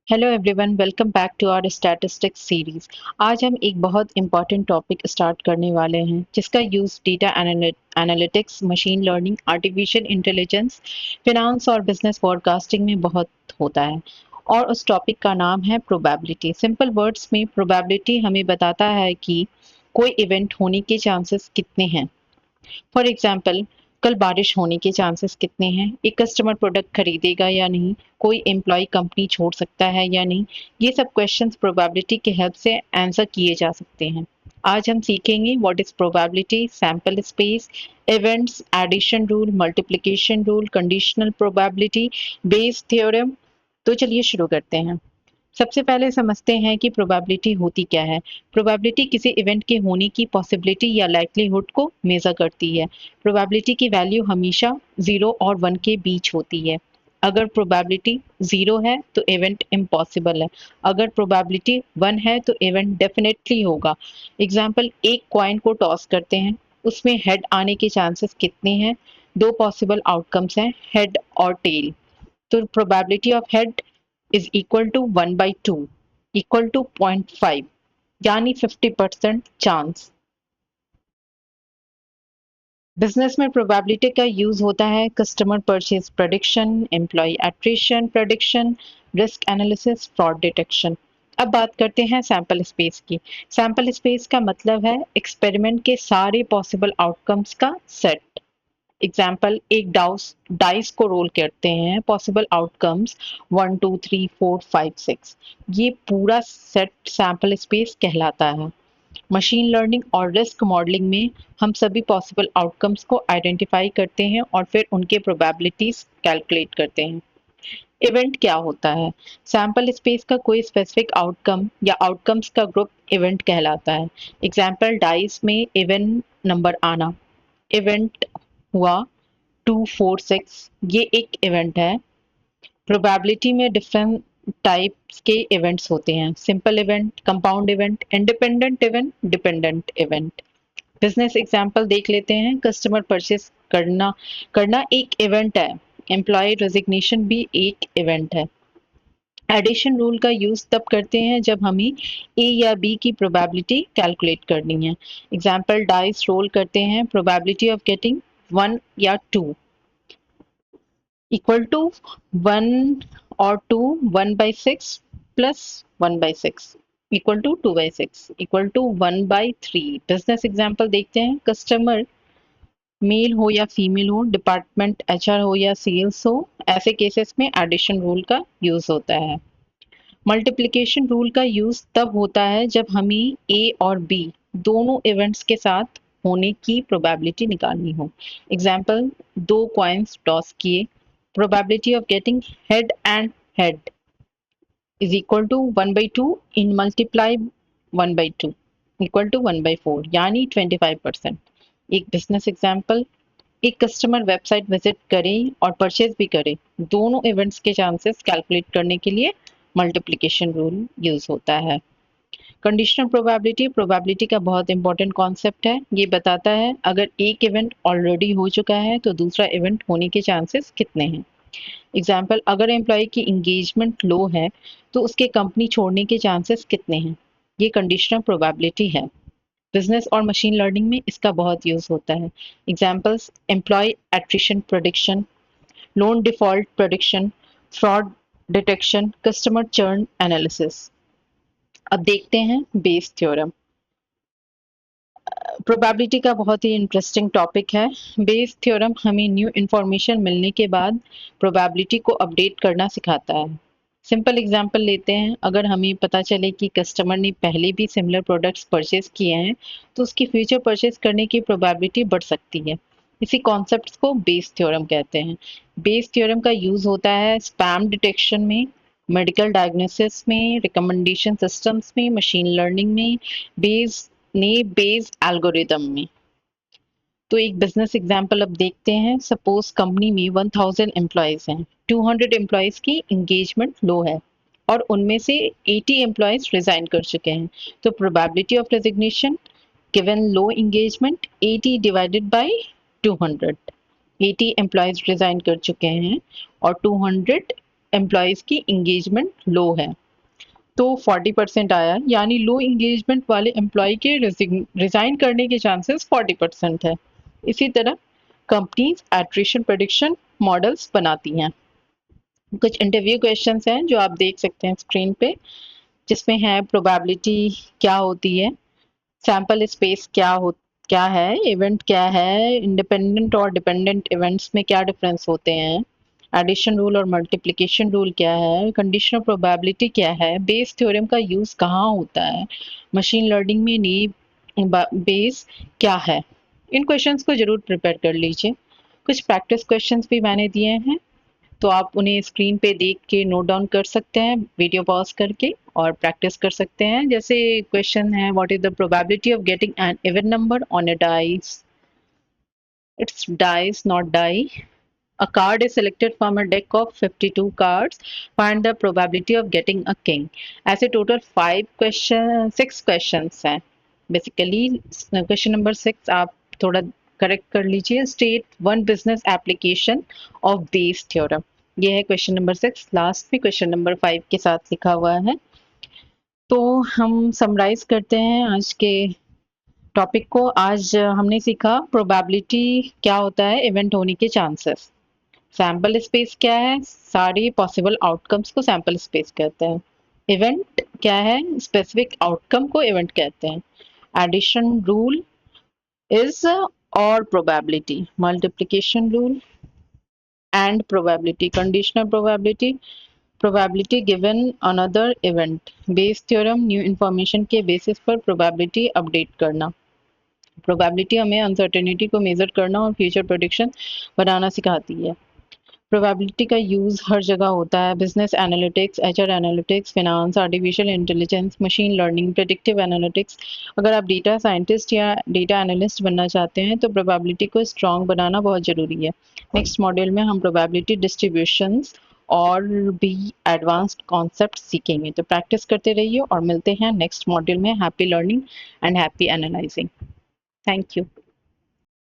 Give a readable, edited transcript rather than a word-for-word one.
Hello everyone, welcome back to our statistics series. आज हम एक बहुत इंपॉर्टेंट टॉपिक स्टार्ट करने वाले हैं जिसका use data analytics, machine learning, artificial intelligence, finance और बिजनेस फोरकास्टिंग में बहुत होता है। और उस टॉपिक का नाम है प्रोबेबिलिटी। सिंपल वर्ड्स में प्रोबेबिलिटी हमें बताता है कि कोई इवेंट होने के चांसेस कितने हैं। फॉर एग्जाम्पल, कल बारिश होने के चांसेस कितने हैं, एक कस्टमर प्रोडक्ट खरीदेगा या नहीं, कोई एम्प्लॉय कंपनी छोड़ सकता है या नहीं। ये सब क्वेश्चंस प्रोबेबिलिटी के हेल्प से आंसर किए जा सकते हैं। आज हम सीखेंगे what is probability, sample space, events, addition rule, multiplication rule, conditional probability, Bayes theorem. तो चलिए शुरू करते हैं। सबसे पहले समझते हैं कि प्रोबेबिलिटी होती क्या है। प्रोबेबिलिटी किसी इवेंट के होने की पॉसिबिलिटी या लाइक्लीहुड को मेजर करती है। प्रोबेबिलिटी की वैल्यू हमेशा 0 और 1 के बीच होती है। अगर प्रोबेबिलिटी 0 है तो इवेंट इम्पॉसिबल है। अगर प्रोबेबिलिटी 1 है तो इवेंट डेफिनेटली होगा। एग्जाम्पल, एक कॉइन को टॉस करते हैं, उसमें हेड आने के चांसेस कितने हैं। दो पॉसिबल आउटकम्स हैं, हेड और टेल। तो probability of head is equal to 1 by 2 equal to 0.5 यानी 50% चांस। बिजनेस में प्रोबेबिलिटी का यूज होता है customer purchase prediction, employee attrition prediction, risk analysis, fraud detection. अब बात करते हैं सैंपल स्पेस की। सैंपल स्पेस का मतलब है एक्सपेरिमेंट के सारे पॉसिबल आउटकम्स का सेट। एग्जाम्पल, एक डाइस को रोल करते हैं, पॉसिबल आउटकम्स 1 2 3 4 5 6। ये पूरा सेट सैंपल स्पेस कहलाता है। मशीन लर्निंग और रिस्क मॉडलिंग में हम सभी पॉसिबल आउटकम्स को आइडेंटिफाई करते हैं और फिर उनके प्रोबेबिलिटीज कैलकुलेट करते हैं। इवेंट क्या होता है? सैंपल स्पेस का कोई स्पेसिफिक आउटकम या आउटकम्स का ग्रुप इवेंट कहलाता है। एग्जाम्पल, डाइस में इवन नंबर आना, इवेंट हुआ 2 4 6, ये एक इवेंट है। प्रोबेबिलिटी में डिफरेंट टाइप्स के इवेंट्स होते हैं, simple event, compound event, independent event, dependent event. Business example देख लेते हैं। कस्टमर परचेस करना करना एक इवेंट है। एम्प्लॉय रेजिग्नेशन भी एक इवेंट है। एडिशन रूल का यूज तब करते हैं जब हमें ए या बी की प्रोबेबिलिटी कैलकुलेट करनी है। एग्जाम्पल, डाइस रोल करते हैं, प्रोबेबिलिटी ऑफ गेटिंग 1 या 2 इक्वल टू 1 और 2, 1/6 plus 1/6 equal to 2/6 equal to 1/3। Business example देखते हैं। कस्टमर मेल हो या फीमेल हो, डिपार्टमेंट एचआर हो या सेल्स हो, ऐसे केसेस में एडिशन रूल का यूज होता है। मल्टीप्लिकेशन रूल का यूज तब होता है जब हमें ए और बी दोनों इवेंट्स के साथ होने की प्रोबेबिलिटी निकालनी हो। एग्जाम्पल, दो कॉइन्स टॉस किए, probability of getting head and head is equal to 1/2 in multiply 1/2 equal to 1/4 यानी 25%। एक बिजनेस एग्जाम्पल, एक कस्टमर वेबसाइट विजिट करे और परचेज भी करे, दोनों इवेंट्स के चांसेस कैलकुलेट करने के लिए मल्टीप्लिकेशन रूल यूज होता है। कंडीशनल प्रोबेबिलिटी प्रोबेबिलिटी का बहुत इंपॉर्टेंट कॉन्सेप्ट है। ये बताता है अगर एक इवेंट ऑलरेडी हो चुका है तो दूसरा इवेंट होने के चांसेस कितने हैं। एग्जाम्पल, अगर एम्प्लॉय की इंगेजमेंट लो है तो उसके कंपनी छोड़ने के चांसेस कितने हैं। ये कंडीशनल प्रोबेबिलिटी है। बिजनेस और मशीन लर्निंग में इसका बहुत यूज होता है। Examples, employee attrition prediction, loan default prediction, fraud detection, customer churn analysis. अब देखते हैं बेस थ्योरम। प्रोबेबिलिटी का बहुत ही इंटरेस्टिंग टॉपिक है। बेस थ्योरम हमें न्यू इंफॉर्मेशन मिलने के बाद प्रोबेबिलिटी को अपडेट करना सिखाता है। सिंपल एग्जांपल लेते हैं। अगर हमें पता चले कि कस्टमर ने पहले भी सिमिलर प्रोडक्ट्स परचेज किए हैं तो उसकी फ्यूचर परचेज करने की प्रोबेबिलिटी बढ़ सकती है। इसी कॉन्सेप्ट को बेस थ्योरम कहते हैं। बेस थ्योरम का यूज होता है स्पैम डिटेक्शन में, मेडिकल डायग्नोसिस में, रिकमेंडेशन सिस्टम्स में, मशीन लर्निंग में, बेस एल्गोरिदम में। तो एक बिजनेस एग्जांपल अब देखते हैं। सपोज कंपनी में 1000 एम्प्लॉयज हैं, 200 एम्प्लॉयज की इंगेजमेंट लो है और उनमें से 80 एम्प्लॉयज रिजाइन कर चुके हैं। तो probability of resignation given low engagement 80 divided by 200। 80 employees resign कर चुके हैं और 200 एम्प्लॉयज की इंगेजमेंट लो है, तो 40% आया, यानी लो इंगेजमेंट वाले एम्प्लॉय के रिजाइन करने के चांसेस 40% है। इसी तरह कंपनीज एट्रिशन प्रेडिक्शन मॉडल्स बनाती हैं। कुछ इंटरव्यू क्वेश्चंस हैं जो आप देख सकते हैं स्क्रीन पे, जिसमें है प्रोबेबिलिटी क्या होती है, सैंपल स्पेस क्या है, इवेंट क्या है, इंडिपेंडेंट और डिपेंडेंट इवेंट्स में क्या डिफरेंस होते हैं, एडिशन रूल और मल्टीप्लिकेशन रूल क्या है, कंडीशनल प्रोबेबिलिटी क्या है, बेस थ्योरम का यूज कहाँ होता है, मशीन लर्निंग में नीव बेस क्या है। इन क्वेश्चंस को जरूर प्रिपेयर कर लीजिए। कुछ प्रैक्टिस क्वेश्चंस भी मैंने दिए हैं, तो आप उन्हें स्क्रीन पे देख के नोट डाउन कर सकते हैं वीडियो पॉज करके और प्रैक्टिस कर सकते हैं। जैसे क्वेश्चन है, what is the probability of getting an even number on a dice, it's dice not die, a card is selected from a deck of 52 cards, find the probability of getting a king। ऐसे total 6 questions हैं। Basically question number 6 आप थोड़ा correct कर लीजिए, state one business application of Bayes theorem. ये है question number 6, last में question number 5 के साथ लिखा हुआ है। तो हम समराइज करते हैं आज के टॉपिक को। आज हमने सीखा प्रोबेबिलिटी क्या होता है, इवेंट होने के चांसेस, सैंपल स्पेस क्या है, सारे पॉसिबल आउटकम्स को सैंपल स्पेस कहते हैं, इवेंट क्या है, स्पेसिफिक आउटकम को इवेंट कहते हैं, एडिशन रूल इज और probability, multiplication rule and probability, conditional probability, probability given another event, Bayes theorem new information के बेसिस पर प्रोबेबिलिटी अपडेट करना। प्रोबेबिलिटी हमें अनसर्टेनिटी को मेजर करना और फ्यूचर प्रोडिक्शन बनाना सिखाती है। प्रोबेबिलिटी का यूज़ हर जगह होता है, business analytics, HR analytics, finance, artificial intelligence, machine learning, predictive analytics. अगर आप डेटा साइंटिस्ट या डेटा एनालिस्ट बनना चाहते हैं तो प्रोबेबिलिटी को स्ट्रॉन्ग बनाना बहुत ज़रूरी है। नेक्स्ट मॉड्यूल में हम प्रोबेबिलिटी डिस्ट्रीब्यूशंस और भी एडवांस्ड कॉन्सेप्ट सीखेंगे, तो प्रैक्टिस करते रहिए और मिलते हैं नेक्स्ट मॉड्यूल में। Happy learning and happy analysing. Thank you.